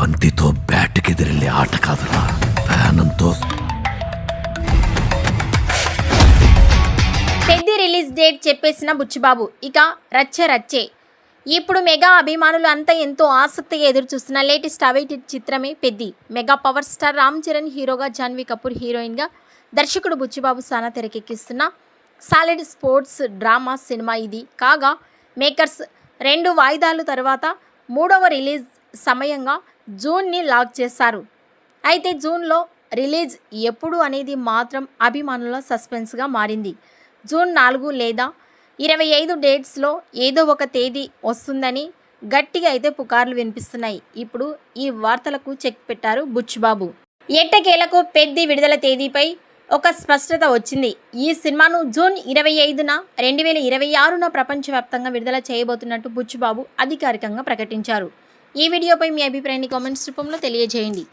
బంతితో బ్యాట్కెదిరెళ్ళే ఆట కాదురా, ప్రాణంతో. పెద్ది రిలీజ్ డేట్ చెప్పేసిన బుచ్చిబాబు ఇక రచ్చే. ఇప్పుడు మెగా అభిమానులు అంతా ఎంతో ఆసక్తిగా ఎదురు చూస్తున్న లేటెస్ట్ అవైటెడ్ చిత్రమే Peddi. Mega power star Ram Charan హీరోగా, జాన్వీ కపూర్ హీరోయిన్గా, దర్శకుడు బుచ్చిబాబు సానా తెరకెక్కిస్తున్న సాలిడ్ స్పోర్ట్స్ డ్రామా సినిమా ఇది. కాగా మేకర్స్ 2 వాయిదాల తర్వాత 3వ రిలీజ్ సమయంగా జూన్ని లాక్ చేశారు. అయితే జూన్లో రిలీజ్ ఎప్పుడు అనేది మాత్రం అభిమానుల సస్పెన్స్గా మారింది. జూన్ 4 లేదా 25 డేట్స్లో ఏదో ఒక తేదీ వస్తుందని గట్టిగా అయితే పుకార్లు వినిపిస్తున్నాయి. ఇప్పుడు ఈ వార్తలకు చెక్ పెట్టారు బుచ్చిబాబు. ఎట్టకేలకు పెద్ది విడుదల తేదీపై ఒక స్పష్టత వచ్చింది. ఈ సినిమాను జూన్ 25న 2026న ప్రపంచవ్యాప్తంగా విడుదల చేయబోతున్నట్టు బుచ్చిబాబు అధికారికంగా ప్రకటించారు. ఈ వీడియోపై మీ అభిప్రాయాన్ని కామెంట్స్ రూపంలో తెలియజేయండి.